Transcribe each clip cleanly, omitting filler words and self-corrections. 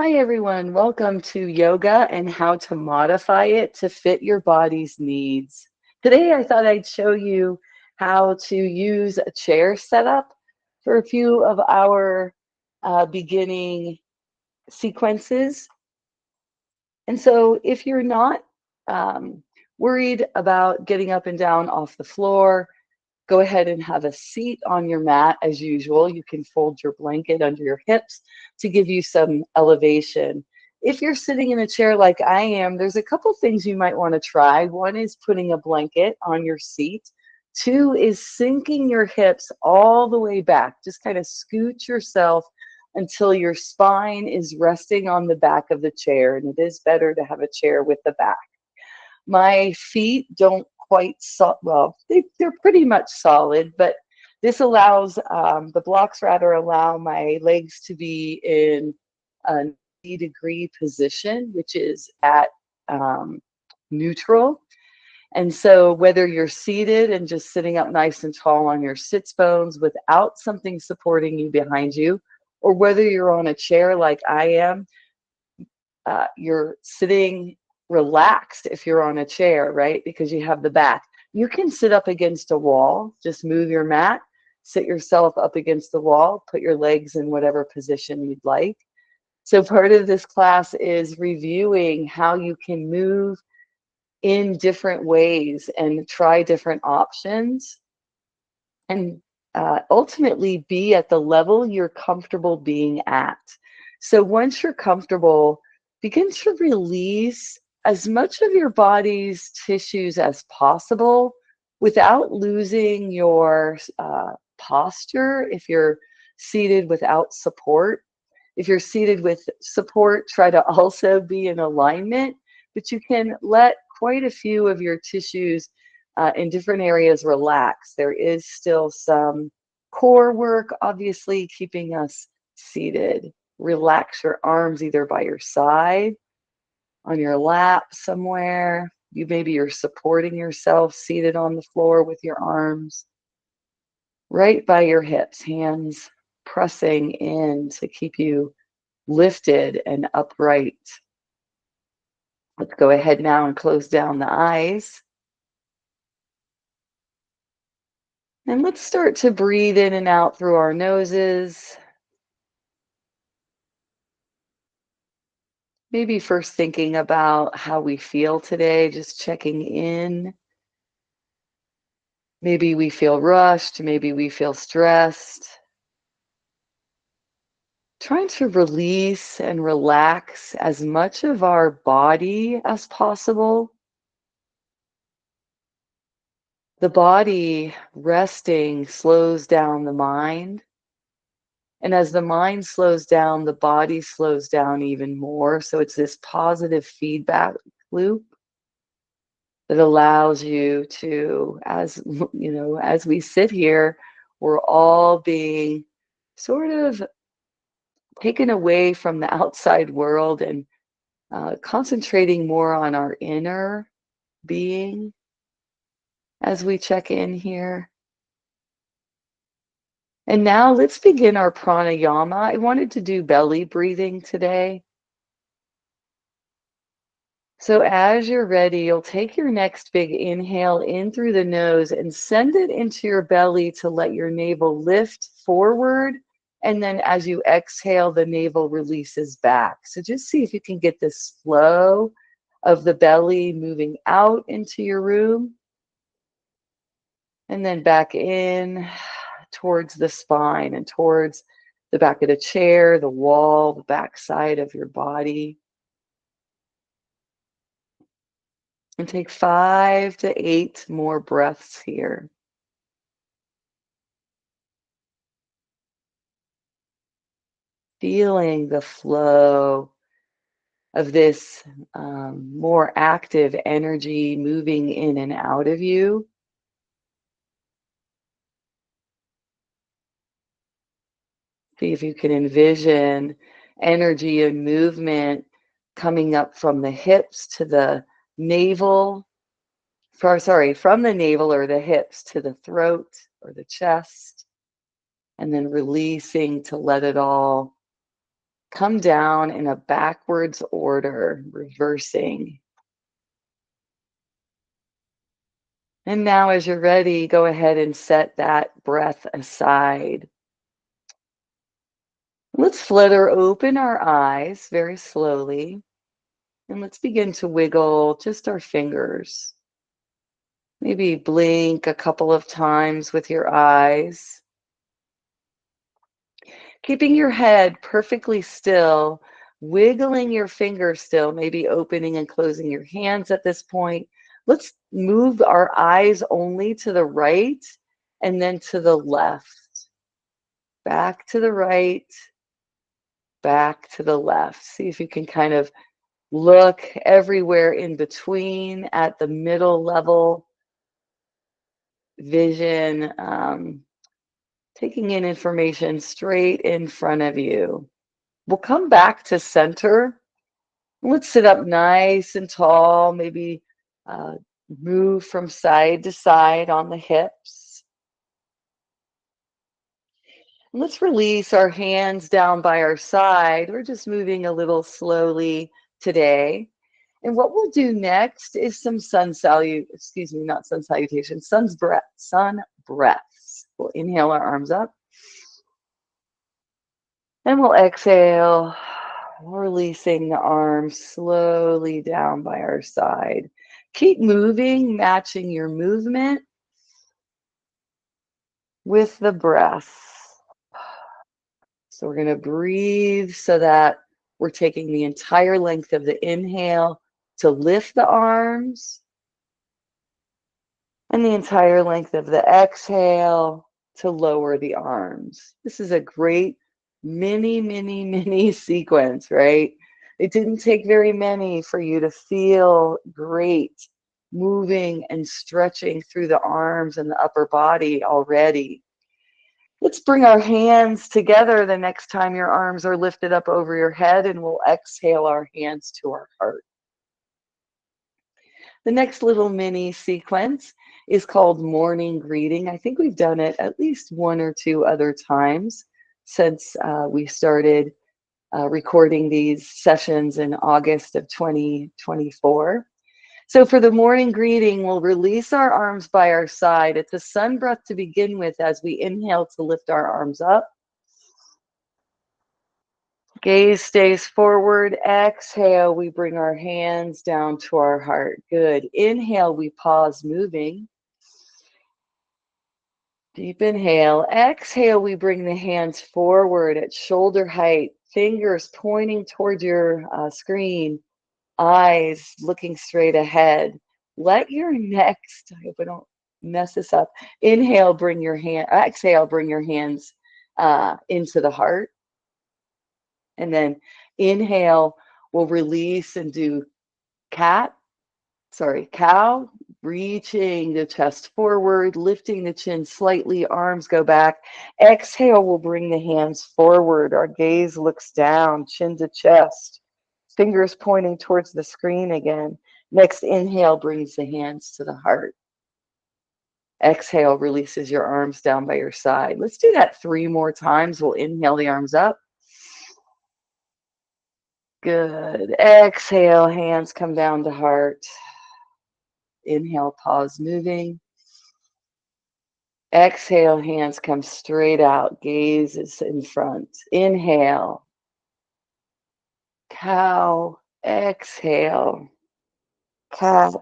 Hi, everyone. Welcome to yoga and how to modify it to fit your body's needs. Today, I thought I'd show you how to use a chair setup for a few of our beginning sequences. And so, if you're not um, worried about getting up and down off the floor, go ahead and have a seat on your mat as usual. You can fold your blanket under your hips to give you some elevation. If you're sitting in a chair like I am, there's a couple things you might want to try. One is putting a blanket on your seat. Two is sinking your hips all the way back. Just kind of scoot yourself until your spine is resting on the back of the chair. And it is better to have a chair with the back. My feet don't quite well, they're pretty much solid, but this allows the blocks rather allow my legs to be in a 90-degree position, which is at neutral. And so whether you're seated and just sitting up nice and tall on your sits bones without something supporting you behind you, or whether you're on a chair like I am, you're sitting relaxed if you're on a chair, right? Because you have the back. You can sit up against a wall, just move your mat, sit yourself up against the wall, put your legs in whatever position you'd like. So part of this class is reviewing how you can move in different ways and try different options and ultimately be at the level you're comfortable being at. So once you're comfortable, begin to release as much of your body's tissues as possible without losing your posture. If you're seated without support, if you're seated with support, try to also be in alignment, but you can let quite a few of your tissues in different areas relax. There is still some core work, obviously, keeping us seated. Relax your arms either by your side, on your lap somewhere. Maybe you're supporting yourself seated on the floor with your arms right by your hips, hands pressing in to keep you lifted and upright. Let's go ahead now and close down the eyes. And let's start to breathe in and out through our noses. Maybe first thinking about how we feel today, just checking in. Maybe we feel rushed, maybe we feel stressed. Trying to release and relax as much of our body as possible. The body resting slows down the mind. And as the mind slows down, the body slows down even more. So it's this positive feedback loop that allows you to, as you know, as we sit here, we're all being sort of taken away from the outside world and concentrating more on our inner being as we check in here. And now let's begin our pranayama. I wanted to do belly breathing today. So as you're ready, you'll take your next big inhale in through the nose and send it into your belly to let your navel lift forward. And then as you exhale, the navel releases back. So just see if you can get this flow of the belly moving out into your room and then back in towards the spine and towards the back of the chair, the wall, the back side of your body. And take 5 to 8 more breaths here. Feeling the flow of this more active energy moving in and out of you. See if you can envision energy and movement coming up from the hips to the navel. From the navel or the hips to the throat or the chest, and then releasing to let it all come down in a backwards order, reversing. And now, as you're ready, go ahead and set that breath aside. Let's flutter open our eyes very slowly, and let's begin to wiggle just our fingers. Maybe blink a couple of times with your eyes. Keeping your head perfectly still, wiggling your fingers still, maybe opening and closing your hands at this point. Let's move our eyes only to the right and then to the left. Back to the right, back to the left. See if you can kind of look everywhere in between at the middle level vision, taking in information straight in front of you. We'll come back to center. Let's sit up nice and tall, maybe uh, move from side to side on the hips. Let's release our hands down by our side. We're just moving a little slowly today. And what we'll do next is some not sun salutation, sun breaths. We'll inhale our arms up and we'll exhale, releasing the arms slowly down by our side. Keep moving, matching your movement with the breath. So we're going to breathe so that we're taking the entire length of the inhale to lift the arms and the entire length of the exhale to lower the arms. This is a great mini sequence, right? It didn't take very many for you to feel great moving and stretching through the arms and the upper body already. Let's bring our hands together the next time your arms are lifted up over your head, and we'll exhale our hands to our heart. The next little mini sequence is called morning greeting. I think we've done it at least one or two other times since we started recording these sessions in August of 2024. So for the morning greeting, we'll release our arms by our side. It's a sun breath to begin with as we inhale to lift our arms up. Gaze stays forward. Exhale, we bring our hands down to our heart. Good. Inhale, we pause moving. Deep inhale. Exhale, we bring the hands forward at shoulder height, fingers pointing toward your screen, eyes looking straight ahead. Let your next, I hope I don't mess this up. Exhale, bring your hands into the heart. And then inhale, we'll release and do cow, reaching the chest forward, lifting the chin slightly, arms go back. Exhale, we'll bring the hands forward. Our gaze looks down, chin to chest, fingers pointing towards the screen again. Next inhale brings the hands to the heart. Exhale releases your arms down by your side. Let's do that 3 more times. We'll inhale the arms up. Good. Exhale, hands come down to heart. Inhale, pause moving. Exhale, hands come straight out. Gaze is in front. Inhale. Cow. Exhale. Cat.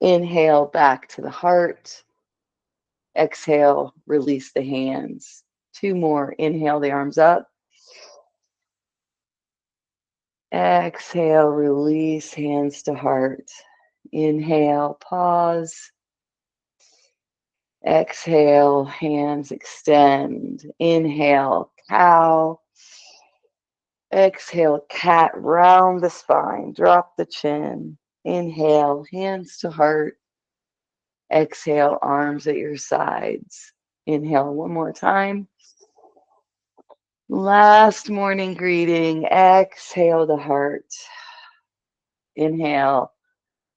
Inhale, back to the heart. Exhale, release the hands. 2 more. Inhale the arms up. Exhale, release hands to heart. Inhale, pause. Exhale, hands extend. Inhale, cow. Exhale, cat, round the spine, drop the chin. Inhale, hands to heart. Exhale, arms at your sides. Inhale 1 more time. Last morning greeting. Exhale the heart. Inhale,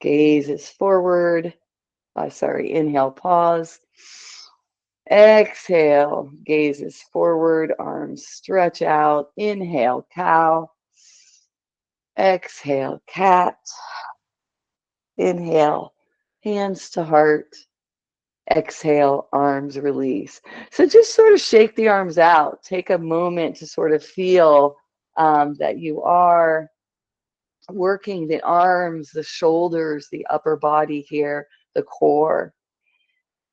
gaze is forward. Inhale, pause. Exhale, gazes forward, arms stretch out. Inhale, cow. Exhale, cat. Inhale, hands to heart. Exhale, arms release. So just sort of shake the arms out. Take a moment to sort of feel that you are working the arms, the shoulders, the upper body here, the core.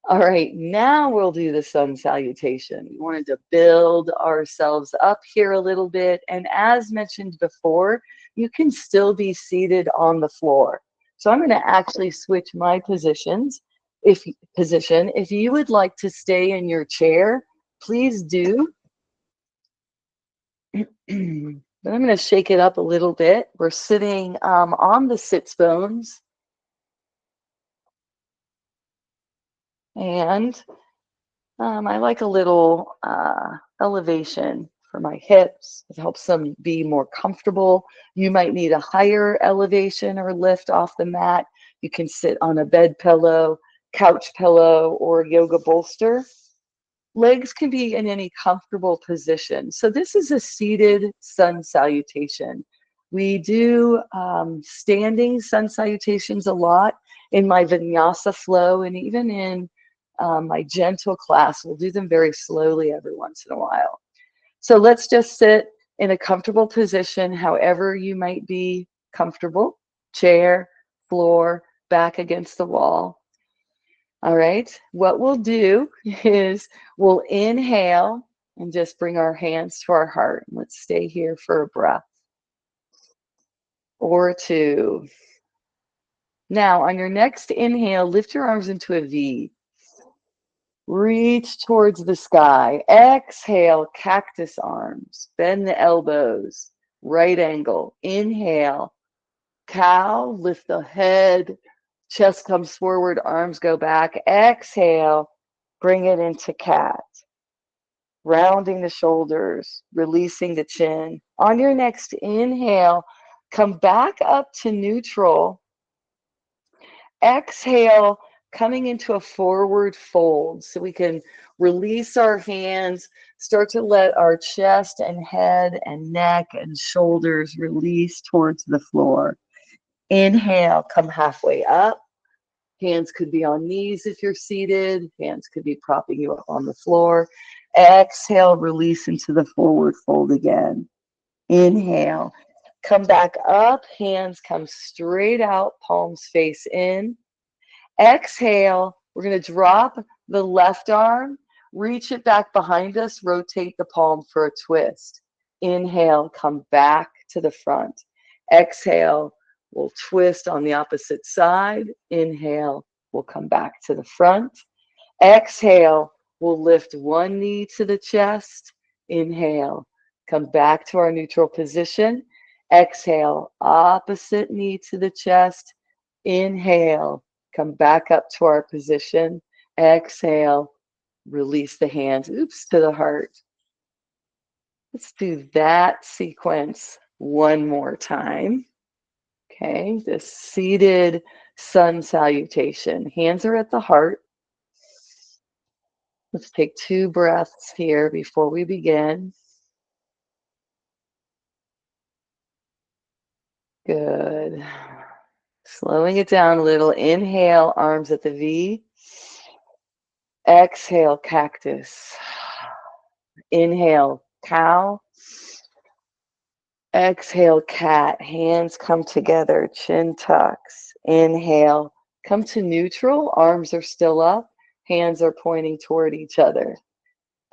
All right, now we'll do the sun salutation. We wanted to build ourselves up here a little bit. And as mentioned before, you can still be seated on the floor. So I'm going to actually switch my positions. If you would like to stay in your chair, please do. But I'm going to shake it up a little bit. We're sitting on the sits bones. And I like a little elevation for my hips. It helps them be more comfortable. You might need a higher elevation or lift off the mat. You can sit on a bed pillow, couch pillow, or yoga bolster. Legs can be in any comfortable position. So this is a seated sun salutation. We do standing sun salutations a lot in my vinyasa flow, and even in my gentle class. We'll do them very slowly every once in a while. So let's just sit in a comfortable position, however you might be comfortable. Chair, floor, back against the wall. All right, what we'll do is we'll inhale and just bring our hands to our heart. Let's stay here for a breath or two. Now, on your next inhale, lift your arms into a V. Reach towards the sky. Exhale, cactus arms. Bend the elbows. Right angle. Inhale, cow. Lift the head. Chest comes forward, arms go back. Exhale, bring it into cat. Rounding the shoulders, releasing the chin. On your next inhale, come back up to neutral. Exhale, coming into a forward fold so we can release our hands, start to let our chest and head and neck and shoulders release towards the floor. Inhale, come halfway up. Hands could be on knees if you're seated. Hands could be propping you up on the floor. Exhale, release into the forward fold again. Inhale, come back up. Hands come straight out, palms face in. Exhale, we're going to drop the left arm, reach it back behind us, rotate the palm for a twist. Inhale, come back to the front. Exhale, we'll twist on the opposite side. Inhale, we'll come back to the front. Exhale, we'll lift one knee to the chest. Inhale, come back to our neutral position. Exhale, opposite knee to the chest. Inhale, come back up to our position. Exhale, release the hands, to the heart. Let's do that sequence one more time. Okay, this seated sun salutation. Hands are at the heart. Let's take 2 breaths here before we begin. Good. Slowing it down a little. Inhale, arms at the V. Exhale, cactus. Inhale, cow. Exhale, cat. Hands come together, chin tucks. Inhale, come to neutral. Arms are still up. Hands are pointing toward each other.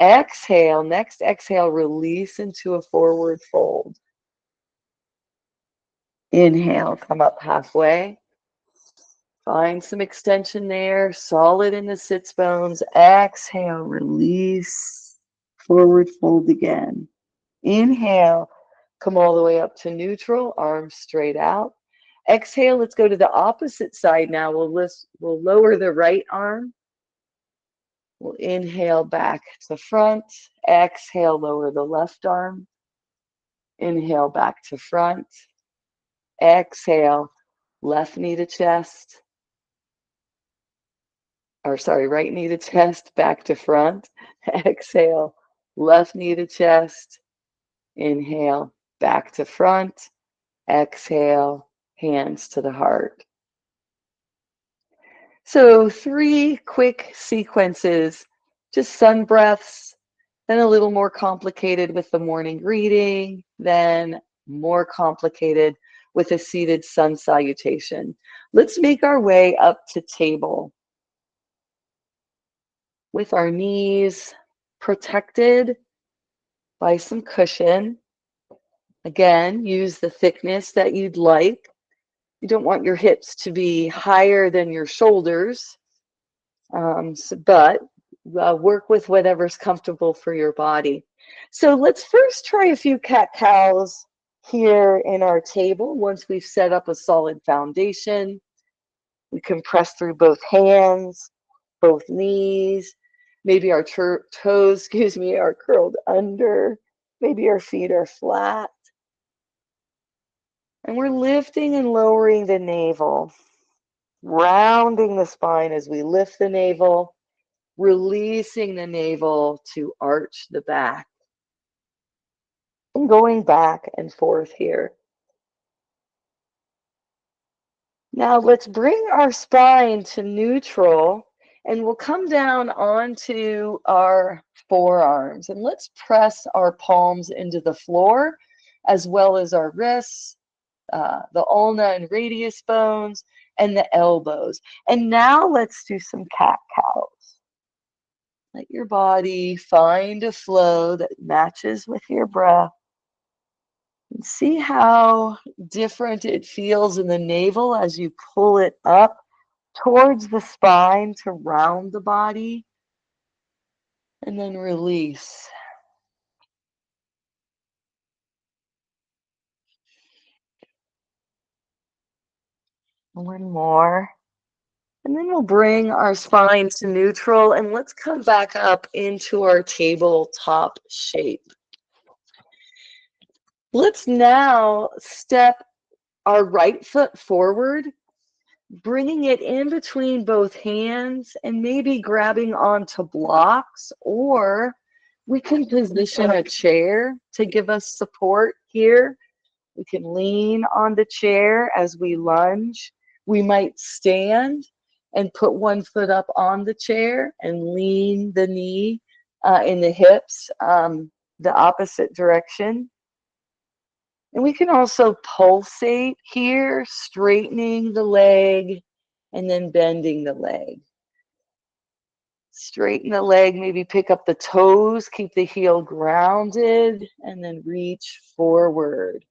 Exhale, next exhale, release into a forward fold. Inhale, come up halfway. Find some extension there, solid in the sits bones. Exhale, release, forward fold again. Inhale, come all the way up to neutral, arms straight out. Exhale, let's go to the opposite side now. We'll lower the right arm. We'll inhale back to front. Exhale, lower the left arm. Inhale back to front. Exhale, left knee to chest. right knee to chest, back to front. Exhale, left knee to chest. Inhale, back to front. Exhale, hands to the heart. So 3 quick sequences, just sun breaths, then a little more complicated with the morning greeting, then more complicated with a seated sun salutation. Let's make our way up to table with our knees protected by some cushion. Again, use the thickness that you'd like. You don't want your hips to be higher than your shoulders, but work with whatever's comfortable for your body. So let's first try a few cat-cows here in our table. Once we've set up a solid foundation, we can press through both hands, both knees. Maybe our toes, are curled under. Maybe our feet are flat. And we're lifting and lowering the navel, rounding the spine as we lift the navel, releasing the navel to arch the back. And going back and forth here. Now let's bring our spine to neutral, and we'll come down onto our forearms. And let's press our palms into the floor, as well as our wrists, the ulna and radius bones, and the elbows. And now let's do some cat-cows. Let your body find a flow that matches with your breath. And see how different it feels in the navel as you pull it up towards the spine to round the body. And then release. One more. And then we'll bring our spine to neutral, and let's come back up into our tabletop shape. Let's now step our right foot forward, bringing it in between both hands and maybe grabbing onto blocks, or we can position a chair to give us support here. We can lean on the chair as we lunge. We might stand and put one foot up on the chair and lean the knee in the hips the opposite direction. And we can also pulsate here, straightening the leg and then bending the leg. Straighten the leg, maybe pick up the toes, keep the heel grounded, and then reach forward.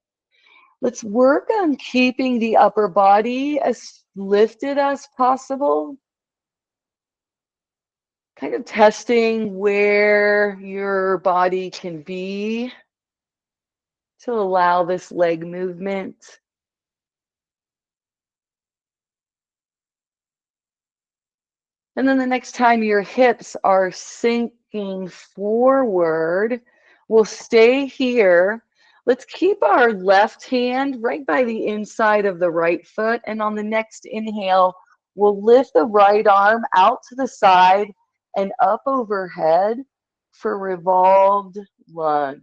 Let's work on keeping the upper body as lifted as possible. Kind of testing where your body can be to allow this leg movement. And then the next time your hips are sinking forward, we'll stay here. Let's keep our left hand right by the inside of the right foot. And on the next inhale, we'll lift the right arm out to the side and up overhead for revolved lunge.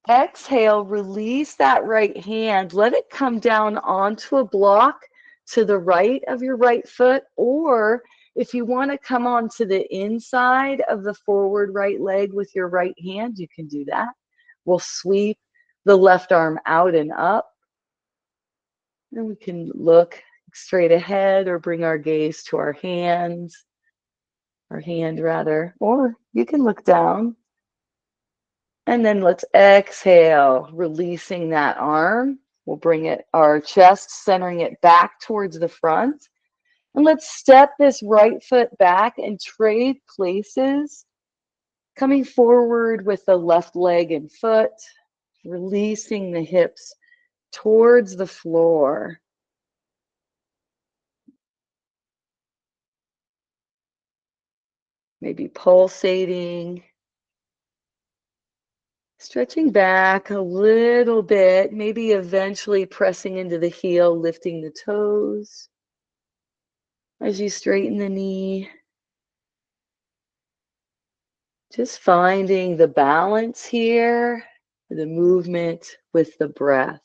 Exhale, release that right hand. Let it come down onto a block to the right of your right foot, or if you want to come onto the inside of the forward right leg with your right hand, you can do that. We'll sweep the left arm out and up. And we can look straight ahead or bring our gaze to our hand rather, or you can look down. And then let's exhale, releasing that arm. We'll bring it, our chest, centering it back towards the front. And let's step this right foot back and trade places, coming forward with the left leg and foot, releasing the hips towards the floor. Maybe pulsating. Stretching back a little bit, maybe eventually pressing into the heel, lifting the toes. As you straighten the knee, just finding the balance here, the movement with the breath.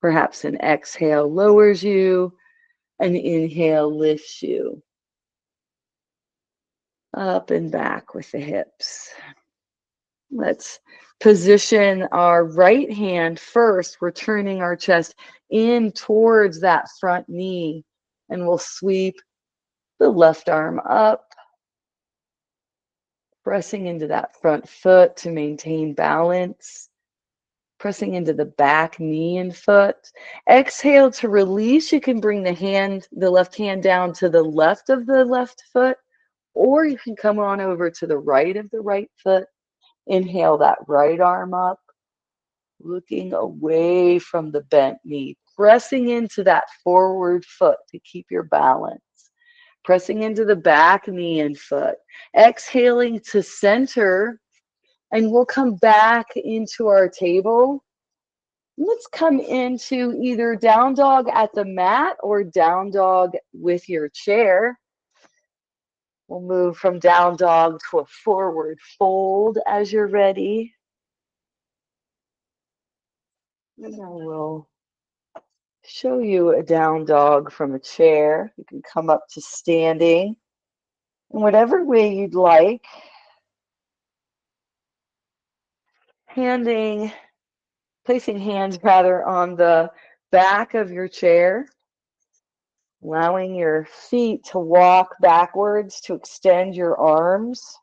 Perhaps an exhale lowers you, an inhale lifts you. Up and back with the hips. Let's position our right hand first. We're turning our chest in towards that front knee, and we'll sweep the left arm up, pressing into that front foot to maintain balance, pressing into the back knee and foot. Exhale to release. You can bring the left hand down to the left of the left foot, or you can come on over to the right of the right foot. Inhale that right arm up, looking away from the bent knee, pressing into that forward foot to keep your balance. Pressing into the back knee and foot. Exhaling to center, and we'll come back into our table. Let's come into either down dog at the mat or down dog with your chair. We'll move from down dog to a forward fold as you're ready. And I will show you a down dog from a chair. You can come up to standing in whatever way you'd like. Placing hands rather on the back of your chair, allowing your feet to walk backwards to extend your arms,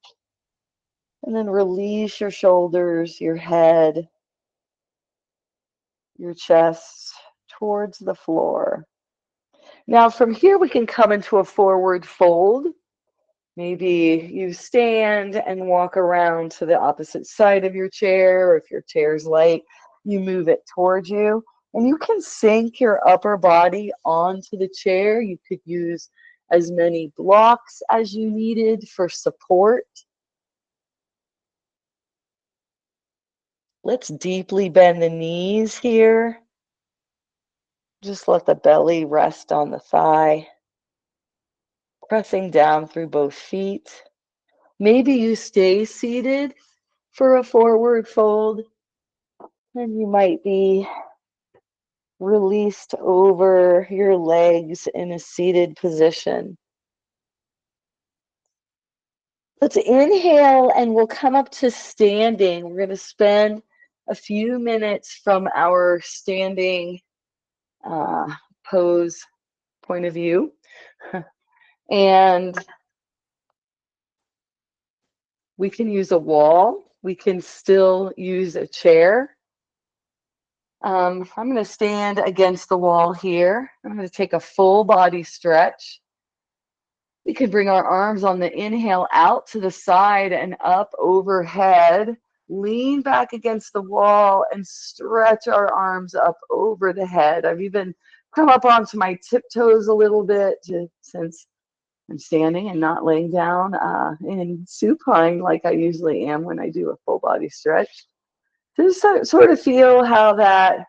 and then release your shoulders, your head, your chest towards the floor. Now from here we can come into a forward fold. Maybe you stand and walk around to the opposite side of your chair, or if your chair's light, you move it towards you. And you can sink your upper body onto the chair. You could use as many blocks as you needed for support. Let's deeply bend the knees here. Just let the belly rest on the thigh. Pressing down through both feet. Maybe you stay seated for a forward fold, and you might be released over your legs in a seated position. Let's inhale, and we'll come up to standing. We're going to spend a few minutes from our standing pose point of view. And we can use a wall. We can still use a chair. I'm going to stand against the wall here. I'm going to take a full body stretch. We can bring our arms on the inhale out to the side and up overhead. Lean back against the wall and stretch our arms up over the head. I've even come up onto my tiptoes a little bit since I'm standing and not laying down in supine like I usually am when I do a full body stretch. Just sort of feel how that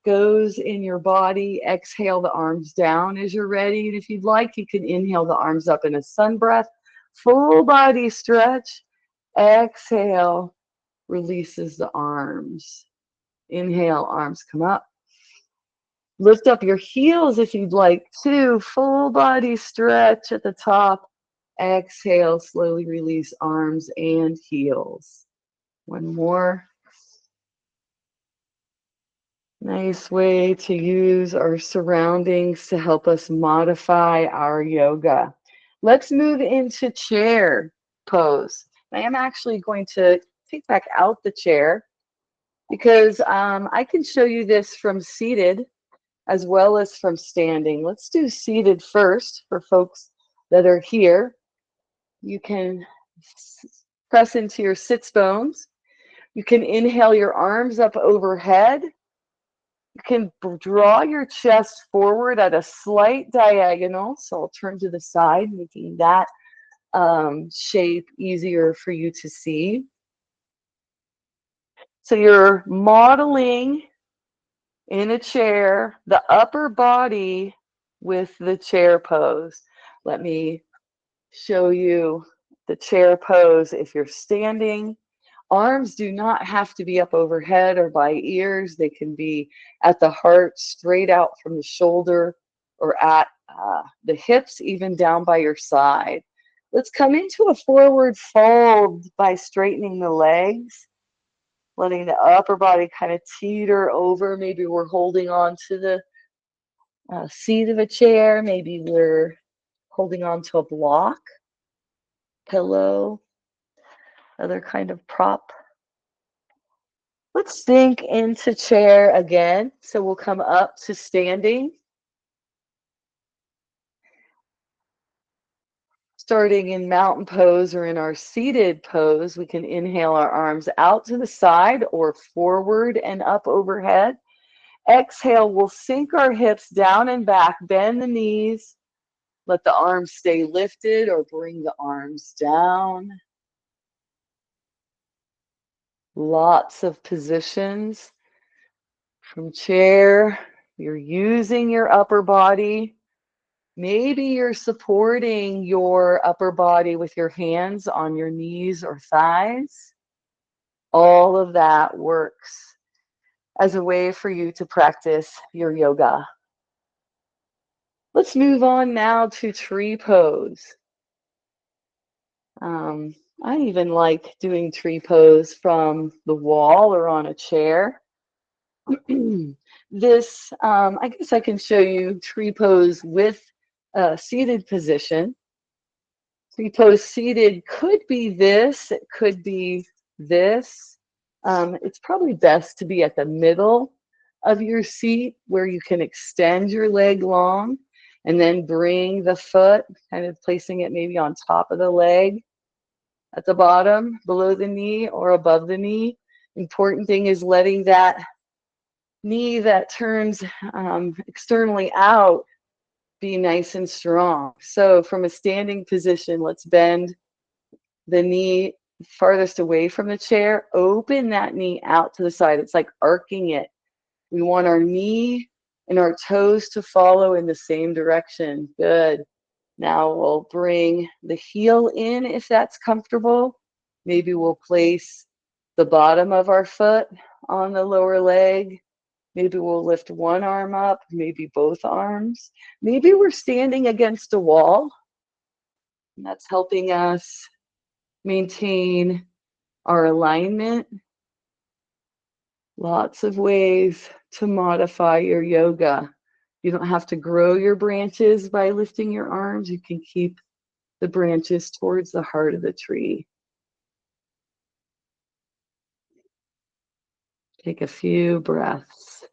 goes in your body. Exhale the arms down as you're ready. And if you'd like, you can inhale the arms up in a sun breath. Full body stretch. Exhale, releases the arms. Inhale, arms come up. Lift up your heels if you'd like to. Full body stretch at the top. Exhale, slowly release arms and heels. One more. Nice way to use our surroundings to help us modify our yoga. Let's move into chair pose. I am actually going to take back out the chair because I can show you this from seated as well as from standing. Let's do seated first for folks that are here. You can press into your sits bones. You can inhale your arms up overhead. You can draw your chest forward at a slight diagonal. So I'll turn to the side, making that shape easier for you to see. So you're modeling in a chair the upper body with the chair pose. Let me show you the chair pose. If you're standing, arms do not have to be up overhead or by ears. They can be at the heart, straight out from the shoulder, or at the hips, even down by your side. Let's come into a forward fold by straightening the legs, letting the upper body kind of teeter over. Maybe we're holding on to the seat of a chair. Maybe we're holding on to a block, pillow, other kind of prop. Let's sink into chair again. So we'll come up to standing. Starting in mountain pose or in our seated pose, we can inhale our arms out to the side or forward and up overhead. Exhale, we'll sink our hips down and back, bend the knees, let the arms stay lifted or bring the arms down. Lots of positions. From chair, you're using your upper body. Maybe you're supporting your upper body with your hands on your knees or thighs. All of that works as a way for you to practice your yoga. Let's move on now to tree pose. I even like doing tree pose from the wall or on a chair. This, I guess I can show you tree pose with a seated position. Tree pose seated could be this, it could be this. It's probably best to be at the middle of your seat where you can extend your leg long and then bring the foot, kind of placing it maybe on top of the leg at the bottom, below the knee or above the knee. Important thing is letting that knee that turns externally out be nice and strong. So from a standing position, let's bend the knee farthest away from the chair, open that knee out to the side. It's like arcing it. We want our knee and our toes to follow in the same direction. Good. Now we'll bring the heel in if that's comfortable. Maybe we'll place the bottom of our foot on the lower leg. Maybe we'll lift one arm up, maybe both arms. Maybe we're standing against a wall, and that's helping us maintain our alignment. Lots of ways to modify your yoga. You don't have to grow your branches by lifting your arms. You can keep the branches towards the heart of the tree. Take a few breaths.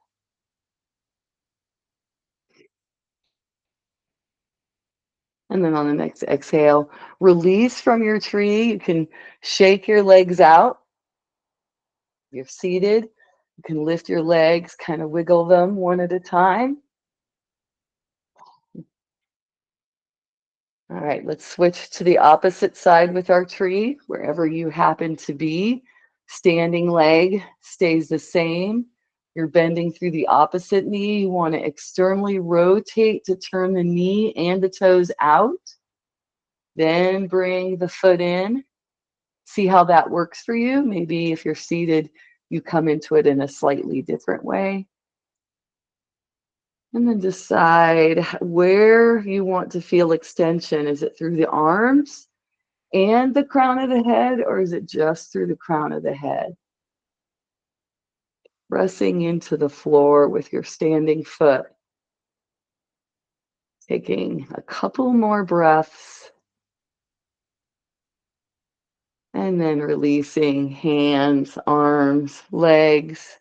And then on the next exhale, release from your tree. You can shake your legs out. You're seated. You can lift your legs, kind of wiggle them one at a time. All right, let's switch to the opposite side with our tree, wherever you happen to be. Standing leg stays the same. You're bending through the opposite knee. You want to externally rotate to turn the knee and the toes out. Then bring the foot in. See how that works for you. Maybe if you're seated, you come into it in a slightly different way. And then decide where you want to feel extension. Is it through the arms and the crown of the head, or is it just through the crown of the head? Pressing into the floor with your standing foot. Taking a couple more breaths. And then releasing hands, arms, legs.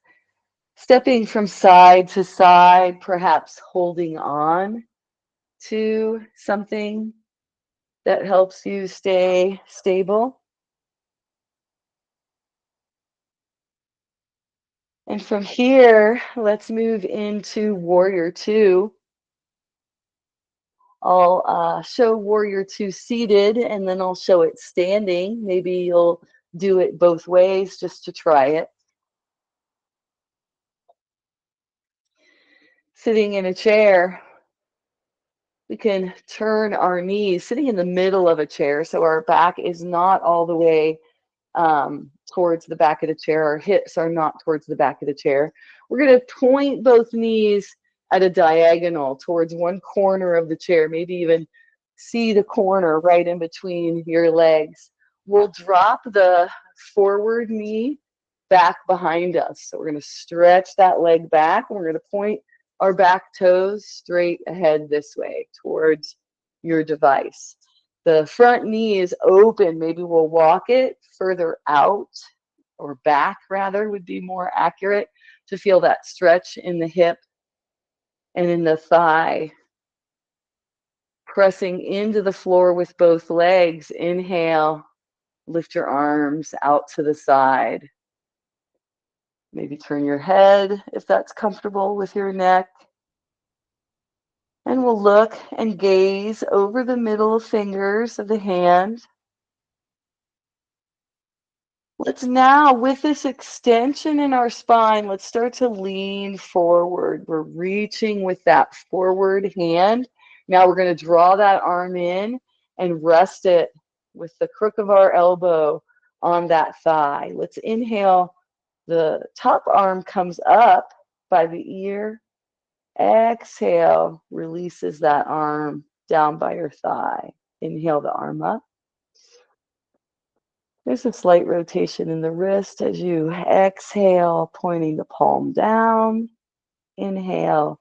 Stepping from side to side, perhaps holding on to something that helps you stay stable. And from here, let's move into Warrior Two. I'll show Warrior Two seated, and then I'll show it standing. Maybe you'll do it both ways just to try it. Sitting in a chair, We can turn our knees sitting in the middle of a chair so our back is not all the way towards the back of the chair. Our hips are not towards the back of the chair. We're going to point both knees at a diagonal towards one corner of the chair, maybe even see the corner right in between your legs. We'll drop the forward knee back behind us. So we're going to stretch that leg back, and we're going to point our back toes straight ahead this way towards your device. The front knee is open. Maybe we'll walk it further out, or back rather would be more accurate, to feel that stretch in the hip and in the thigh. Pressing into the floor with both legs. Inhale, lift your arms out to the side. Maybe turn your head if that's comfortable with your neck. And we'll look and gaze over the middle fingers of the hand. Let's now, with this extension in our spine, let's start to lean forward. We're reaching with that forward hand. Now we're going to draw that arm in and rest it with the crook of our elbow on that thigh. Let's inhale. The top arm comes up by the ear. Exhale, releases that arm down by your thigh. Inhale the arm up. There's a slight rotation in the wrist as you exhale, pointing the palm down. Inhale,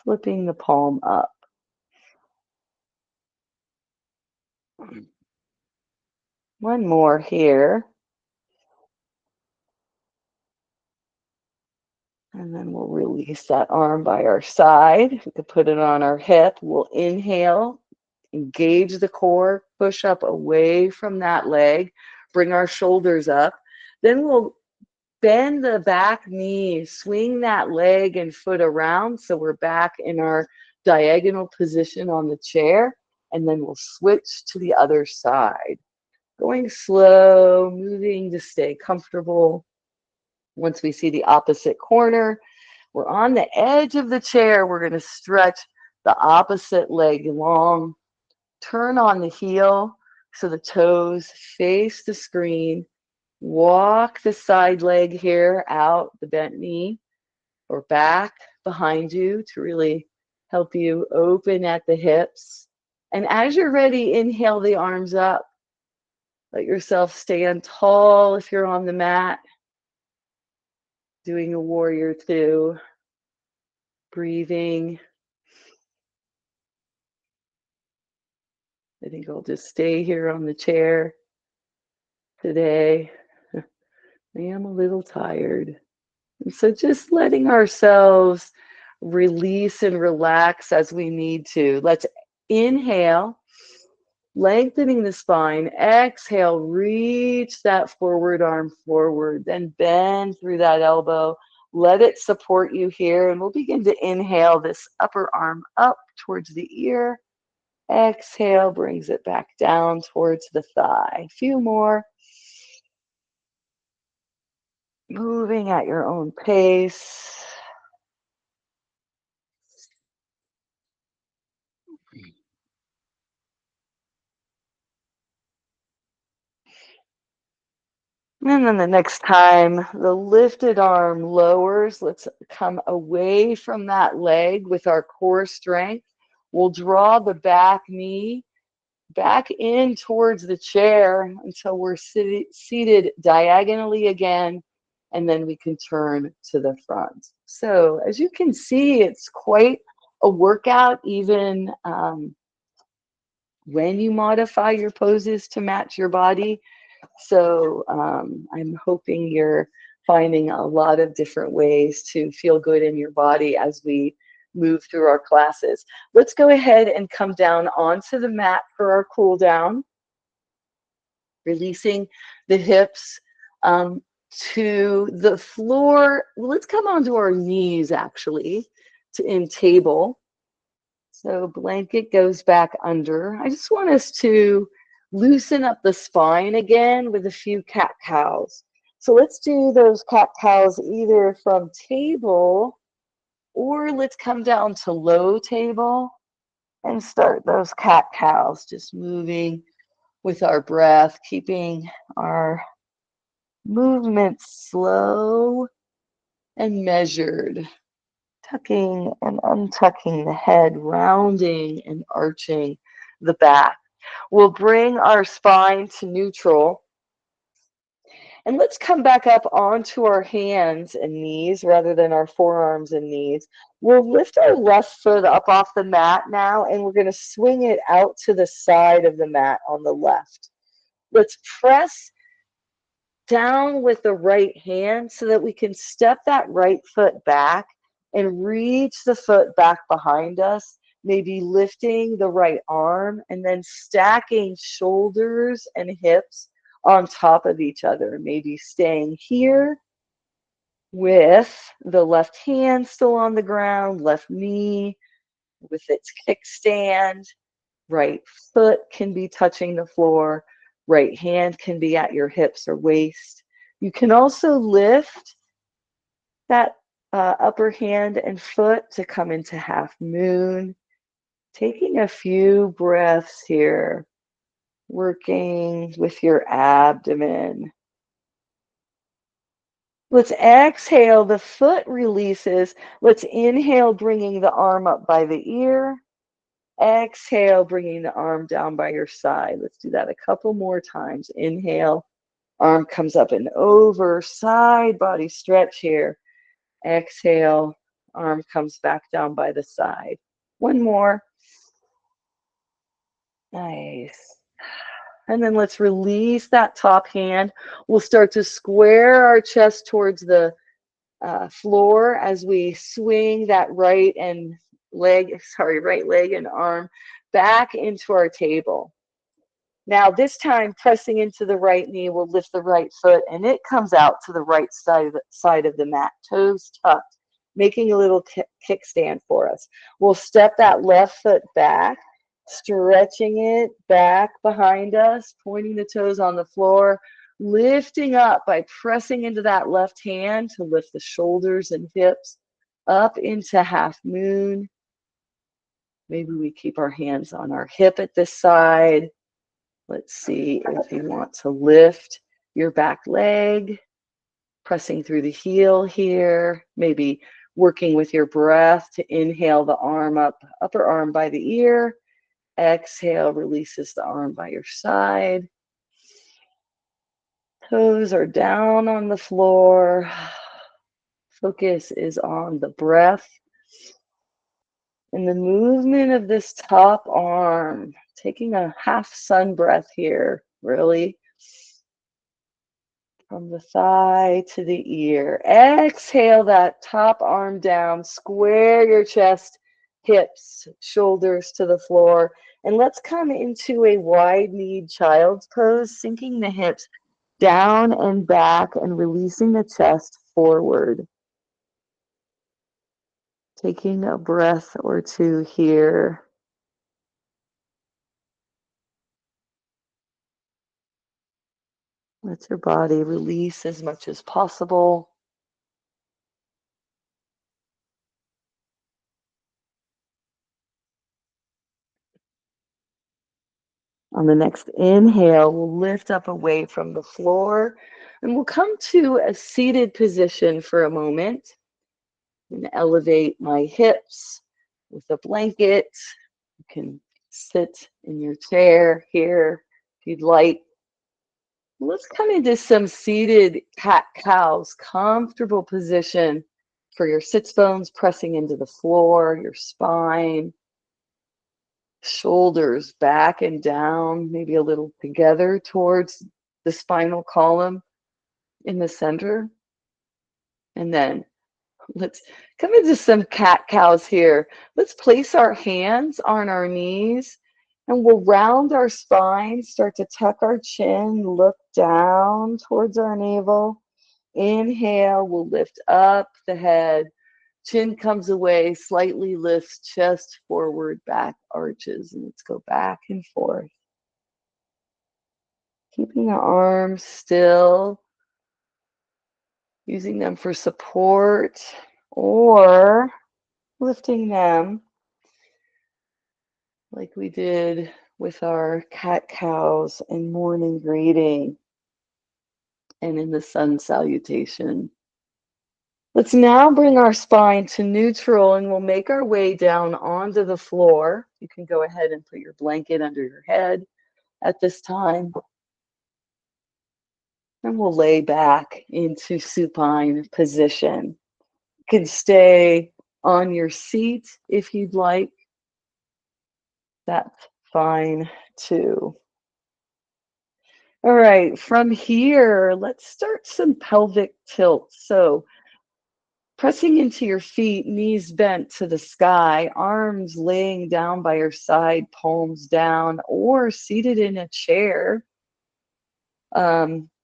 flipping the palm up. One more here. And then we'll release that arm by our side. We could put it on our hip. We'll inhale, engage the core, push up away from that leg, bring our shoulders up. Then we'll bend the back knee, swing that leg and foot around so we're back in our diagonal position on the chair. And then we'll switch to the other side. Going slow, moving to stay comfortable. Once we see the opposite corner, we're on the edge of the chair. We're going to stretch the opposite leg long. Turn on the heel so the toes face the screen. Walk the side leg here out, the bent knee, or back behind you to really help you open at the hips. And as you're ready, inhale the arms up. Let yourself stand tall if you're on the mat. Doing a warrior two. Breathing. I think I'll just stay here on the chair today. I am a little tired. And so just letting ourselves release and relax as we need to. Let's inhale, lengthening the spine. Exhale, reach that forward arm forward. Then bend through that elbow. Let it support you here. And we'll begin to inhale this upper arm up towards the ear. Exhale, brings it back down towards the thigh. A few more. Moving at your own pace. And then the next time the lifted arm lowers, let's come away from that leg with our core strength. We'll draw the back knee back in towards the chair until we're seated diagonally again, and then we can turn to the front. So as you can see, it's quite a workout even when you modify your poses to match your body. So I'm hoping you're finding a lot of different ways to feel good in your body as we move through our classes. Let's go ahead and come down onto the mat for our cool down. Releasing the hips to the floor. Let's come onto our knees actually in table. So blanket goes back under. I just want us to loosen up the spine again with a few cat-cows. So let's do those cat-cows either from table, or let's come down to low table. And start those cat-cows, just moving with our breath, keeping our movements slow and measured. Tucking and untucking the head, rounding and arching the back. We'll bring our spine to neutral. And let's come back up onto our hands and knees rather than our forearms and knees. We'll lift our left foot up off the mat now, and we're going to swing it out to the side of the mat on the left. Let's press down with the right hand so that we can step that right foot back and reach the foot back behind us, maybe lifting the right arm and then stacking shoulders and hips on top of each other, maybe staying here with the left hand still on the ground, left knee with its kickstand, right foot can be touching the floor, right hand can be at your hips or waist. You can also lift that upper hand and foot to come into half moon, taking a few breaths here, working with your abdomen. Let's exhale, the foot releases. Let's inhale, bringing the arm up by the ear. Exhale, bringing the arm down by your side. Let's do that a couple more times. Inhale, arm comes up and over, side body stretch here. Exhale, arm comes back down by the side. One more. Nice. And then let's release that top hand. We'll start to square our chest towards the floor as we swing that right leg and arm back into our table. Now this time, pressing into the right knee, we'll lift the right foot and it comes out to the right side of the mat, toes tucked, making a little kickstand for us. We'll step that left foot back, stretching it back behind us, pointing the toes on the floor, lifting up by pressing into that left hand to lift the shoulders and hips up into half moon. Maybe we keep our hands on our hip at this side. Let's see if you want to lift your back leg, pressing through the heel here, maybe working with your breath to inhale the arm up, upper arm by the ear. Exhale, releases the arm by your side. Toes are down on the floor. Focus is on the breath and the movement of this top arm, taking a half sun breath here, really. From the thigh to the ear. Exhale that top arm down. Square your chest, hips, shoulders to the floor. And let's come into a wide-kneed child's pose, sinking the hips down and back and releasing the chest forward. Taking a breath or two here. Let your body release as much as possible. On the next inhale, we'll lift up away from the floor and we'll come to a seated position for a moment and elevate my hips with a blanket. You can sit in your chair here if you'd like. Let's come into some seated cat-cows, comfortable position for your sits bones pressing into the floor, your spine, shoulders back and down, maybe a little together towards the spinal column in the center. And then let's come into some cat-cows here. Let's place our hands on our knees and we'll round our spine, start to tuck our chin, look down towards our navel. Inhale, we'll lift up the head. Chin comes away, slightly lifts, chest forward, back arches, and let's go back and forth. Keeping our arms still, using them for support or lifting them. like we did with our cat-cows and morning greeting and in the sun salutation. Let's now bring our spine to neutral and we'll make our way down onto the floor. You can go ahead and put your blanket under your head at this time. And we'll lay back into supine position. You can stay on your seat if you'd like. That's fine too. All right, from here, let's start some pelvic tilt. So pressing into your feet, knees bent to the sky, arms laying down by your side, palms down, or seated in a chair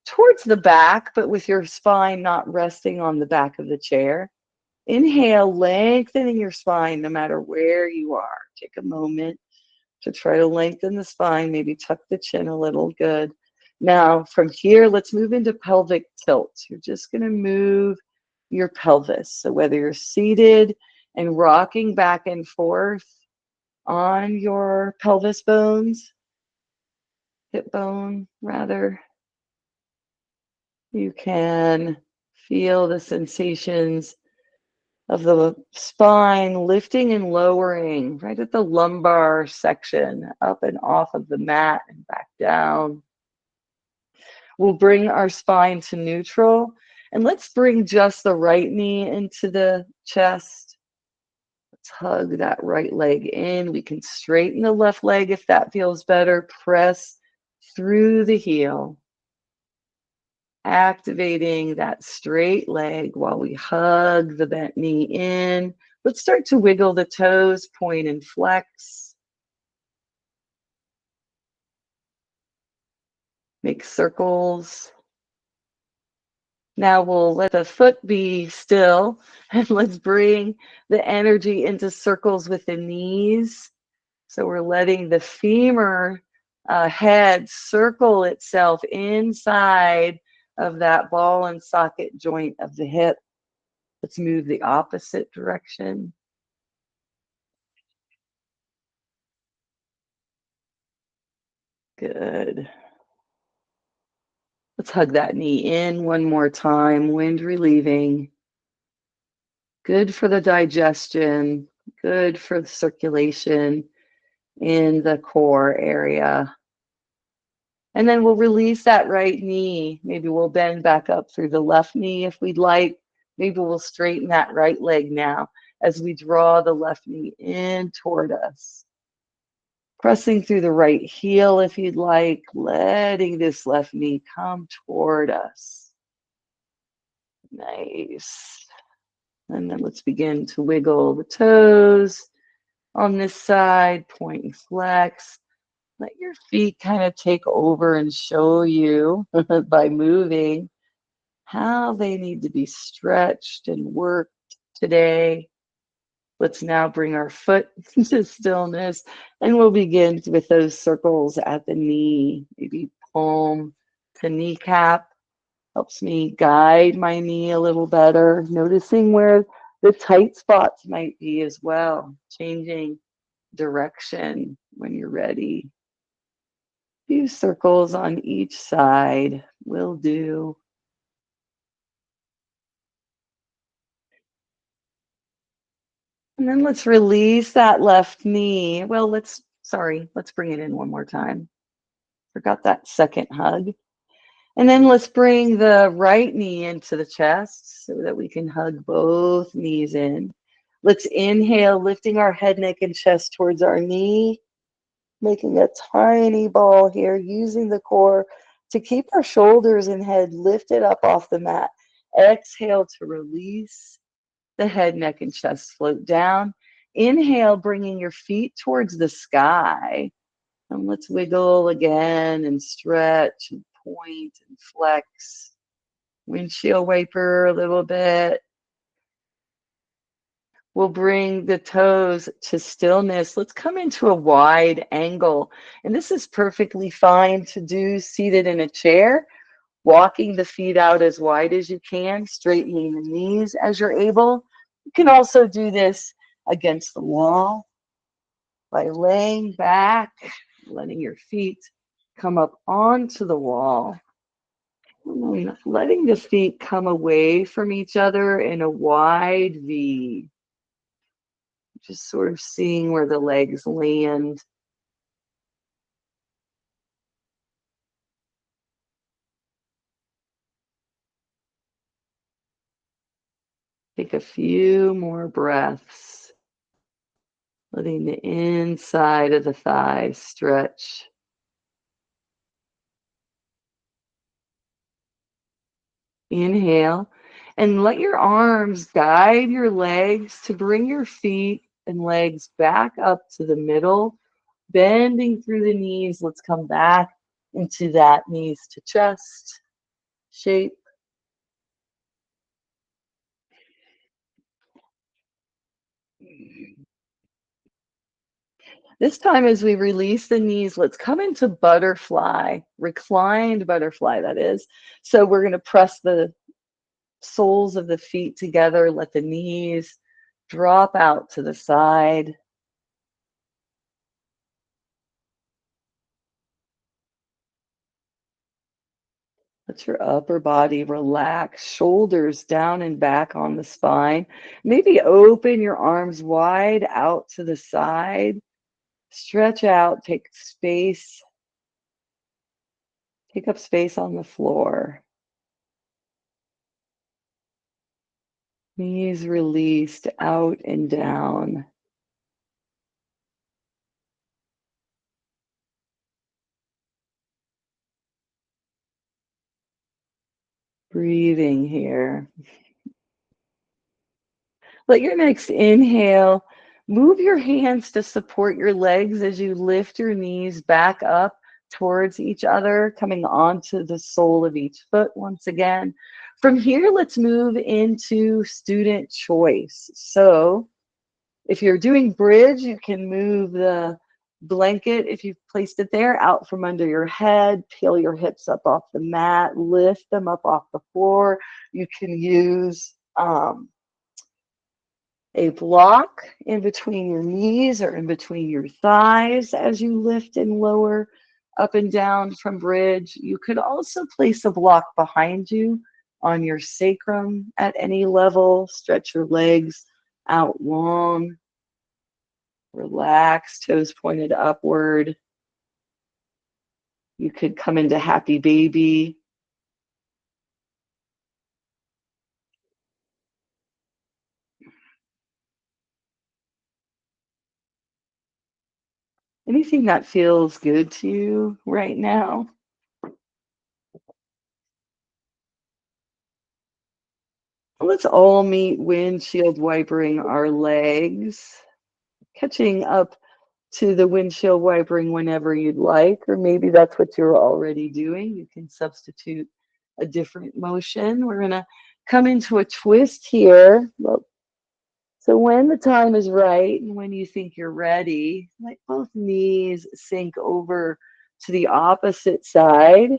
towards the back, but with your spine not resting on the back of the chair. Inhale, lengthening your spine no matter where you are. Take a moment to try to lengthen the spine, maybe tuck the chin a little. Good. Now, from here, let's move into pelvic tilt. You're just going to move your pelvis. So whether you're seated and rocking back and forth on your pelvis bones, hip bone rather, you can feel the sensations of the spine lifting and lowering right at the lumbar section, up and off of the mat and back down. We'll bring our spine to neutral, and let's bring just the right knee into the chest. Let's hug that right leg in. We can straighten the left leg if that feels better. Press through the heel, activating that straight leg while we hug the bent knee in. Let's start to wiggle the toes, point and flex. Make circles. Now we'll let the foot be still and let's bring the energy into circles with the knees. So we're letting the femur head circle itself inside of that ball and socket joint of the hip. Let's move the opposite direction. Good. Let's hug that knee in one more time, wind relieving. Good for the digestion, good for the circulation in the core area. And then we'll release that right knee. Maybe we'll bend back up through the left knee if we'd like. Maybe we'll straighten that right leg now as we draw the left knee in toward us. Pressing through the right heel if you'd like, letting this left knee come toward us. Nice. And then let's begin to wiggle the toes on this side, point and flex. Let your feet kind of take over and show you by moving how they need to be stretched and worked today. Let's now bring our foot to stillness and we'll begin with those circles at the knee, maybe palm to kneecap. Helps me guide my knee a little better, noticing where the tight spots might be as well, changing direction when you're ready. Few circles on each side will do. And then let's release that left knee. Well, let's bring it in one more time. Forgot that second hug. And then let's bring the right knee into the chest so that we can hug both knees in. Let's inhale, lifting our head, neck, and chest towards our knee, making a tiny ball here, using the core to keep our shoulders and head lifted up off the mat. Exhale to release the head, neck, and chest float down. Inhale, bringing your feet towards the sky. And let's wiggle again and stretch and point and flex. Windshield wiper a little bit. We'll bring the toes to stillness. Let's come into a wide angle. And this is perfectly fine to do seated in a chair, walking the feet out as wide as you can, straightening the knees as you're able. You can also do this against the wall. by laying back, letting your feet come up onto the wall, and letting the feet come away from each other in a wide V. Just sort of seeing where the legs land. Take a few more breaths, letting the inside of the thighs stretch. Inhale and let your arms guide your legs to bring your feet and legs back up to the middle, bending through the knees. Let's come back into that knees to chest shape. This time, as we release the knees, let's come into butterfly, reclined butterfly, that is. So we're going to press the soles of the feet together, let the knees drop out to the side. Let your upper body relax, shoulders down and back on the spine. Maybe open your arms wide out to the side. Stretch out, take space, take up space on the floor. Knees released out and down. Breathing here. Let your next inhale move your hands to support your legs as you lift your knees back up towards each other, coming onto the sole of each foot once again. From here, let's move into student choice. So if you're doing bridge, you can move the blanket, if you've placed it there, out from under your head, peel your hips up off the mat, lift them up off the floor. You can use a block in between your knees or in between your thighs as you lift and lower up and down from bridge. You could also place a block behind you on your sacrum at any level. Stretch your legs out long. Relax, toes pointed upward. You could come into happy baby. Anything that feels good to you right now. Let's all meet windshield wipering our legs, catching up to the windshield wipering whenever you'd like, or maybe that's what you're already doing. You can substitute a different motion. We're going to come into a twist here. So when the time is right and when you think you're ready, let both knees sink over to the opposite side.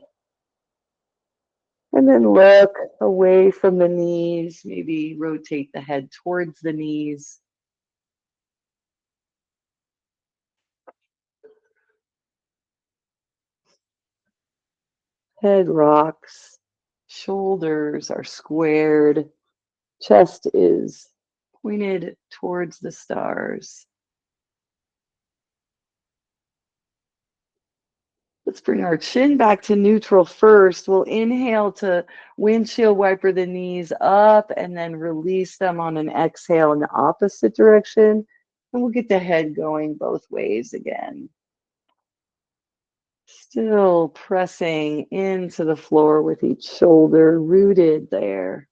And then look away from the knees, maybe rotate the head towards the knees. Head rocks, shoulders are squared, chest is pointed towards the stars. Let's bring our chin back to neutral first. We'll inhale to windshield wiper the knees up and then release them on an exhale in the opposite direction. And we'll get the head going both ways again. Still pressing into the floor with each shoulder rooted there.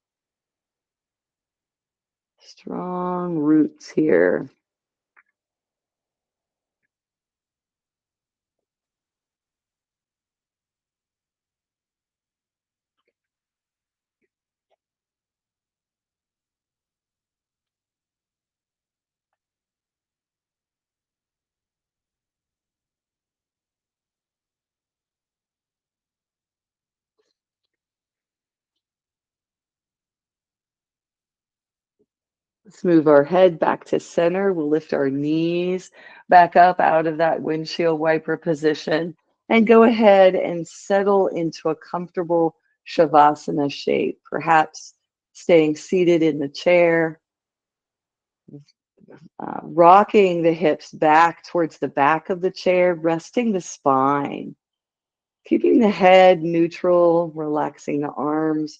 Strong roots here. Let's move our head back to center. We'll lift our knees back up out of that windshield wiper position and go ahead and settle into a comfortable Shavasana shape, perhaps staying seated in the chair, rocking the hips back towards the back of the chair, resting the spine, keeping the head neutral, relaxing the arms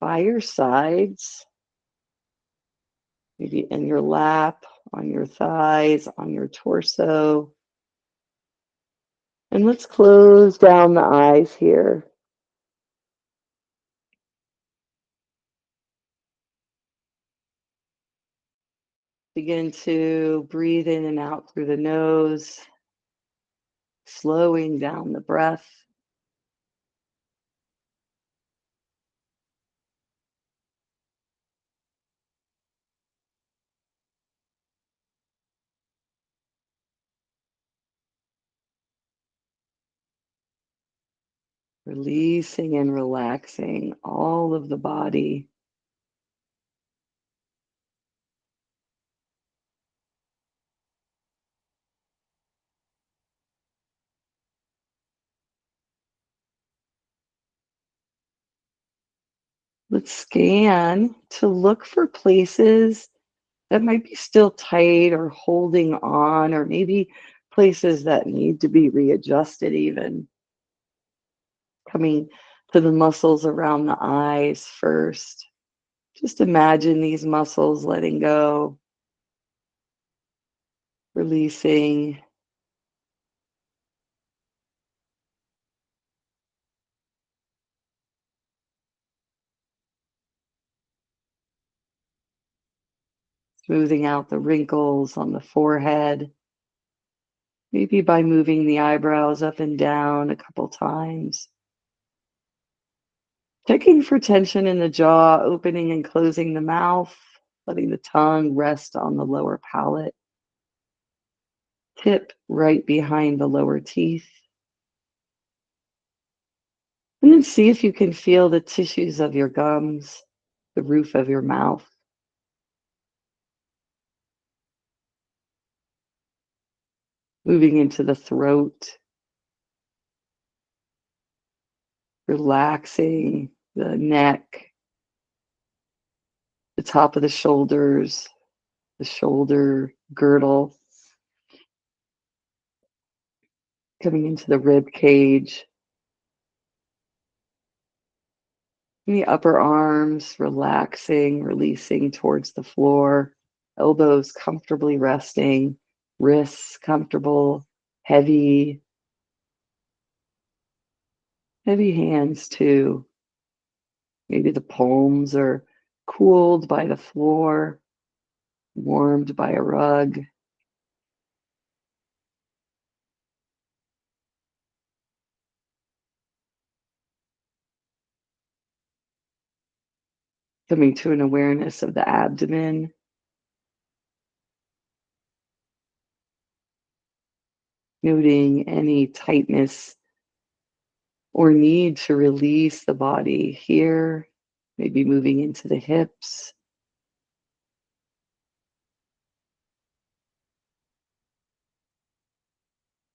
by your sides, maybe in your lap, on your thighs, on your torso. And let's close down the eyes here. Begin to breathe in and out through the nose, slowing down the breath. Releasing and relaxing all of the body. Let's scan to look for places that might be still tight or holding on, or maybe places that need to be readjusted, even. Coming to the muscles around the eyes first. Just imagine these muscles letting go, releasing. Smoothing out the wrinkles on the forehead, maybe by moving the eyebrows up and down a couple times. Checking for tension in the jaw, opening and closing the mouth, letting the tongue rest on the lower palate, tip right behind the lower teeth. And then see if you can feel the tissues of your gums, the roof of your mouth. Moving into the throat, relaxing the neck, the top of the shoulders, the shoulder girdle, coming into the rib cage, the upper arms, relaxing, releasing towards the floor, elbows comfortably resting, wrists comfortable, heavy, heavy hands too. Maybe the palms are cooled by the floor, warmed by a rug. Coming to an awareness of the abdomen, noting any tightness or need to release the body here, maybe moving into the hips.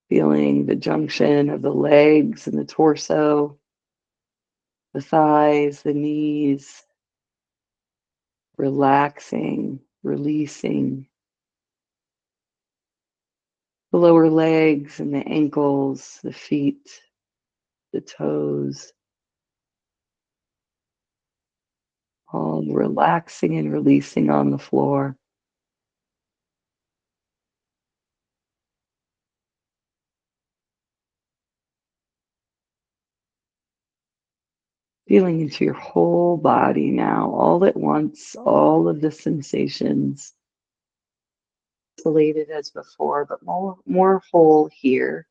Feeling the junction of the legs and the torso, the thighs, the knees, relaxing, releasing the lower legs and the ankles, the feet, the toes, all relaxing and releasing on the floor. Feeling into your whole body now, all at once, all of the sensations, isolated as before, but more whole here.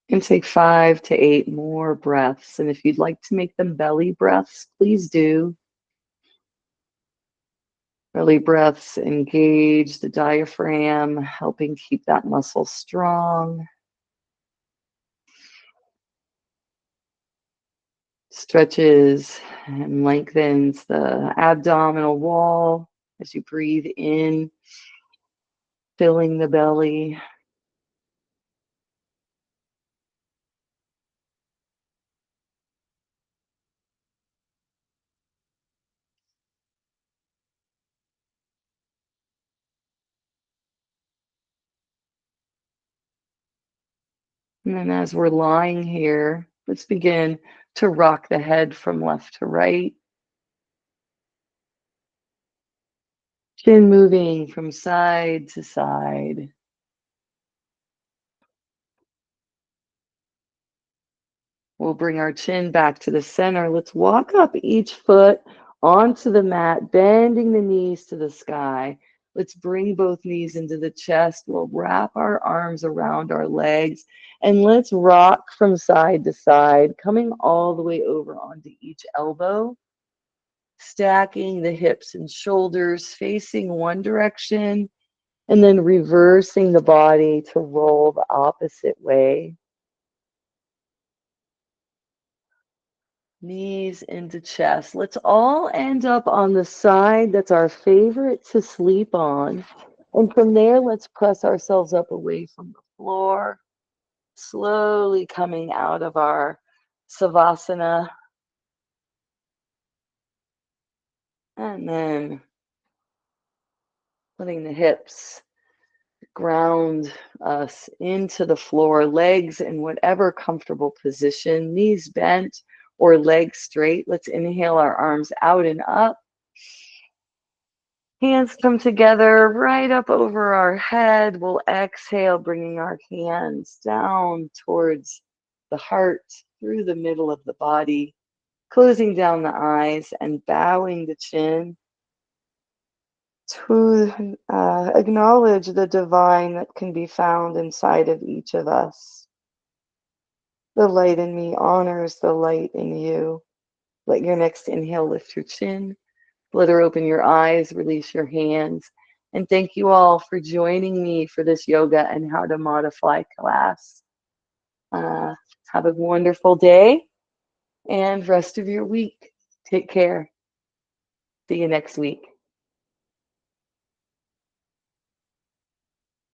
And take 5 to 8 more breaths. And if you'd like to make them belly breaths, please do. Belly breaths engage the diaphragm, helping keep that muscle strong. Stretches and lengthens the abdominal wall as you breathe in, filling the belly. And then as we're lying here, let's begin to rock the head from left to right. Chin moving from side to side. We'll bring our chin back to the center. Let's walk up each foot onto the mat, bending the knees to the sky. Let's bring both knees into the chest. We'll wrap our arms around our legs and let's rock from side to side, coming all the way over onto each elbow, stacking the hips and shoulders facing one direction, and then reversing the body to roll the opposite way. Knees into chest. Let's all end up on the side that's our favorite to sleep on. And from there, let's press ourselves up away from the floor, slowly coming out of our Savasana. And then letting the hips ground us into the floor, legs in whatever comfortable position, knees bent or legs straight. Let's inhale our arms out and up. Hands come together right up over our head. We'll exhale, bringing our hands down towards the heart, through the middle of the body, closing down the eyes and bowing the chin to acknowledge the divine that can be found inside of each of us. The light in me honors the light in you. Let your next inhale lift your chin. Flutter open your eyes, release your hands. And thank you all for joining me for this yoga and how to modify class. Have a wonderful day and rest of your week. Take care. See you next week.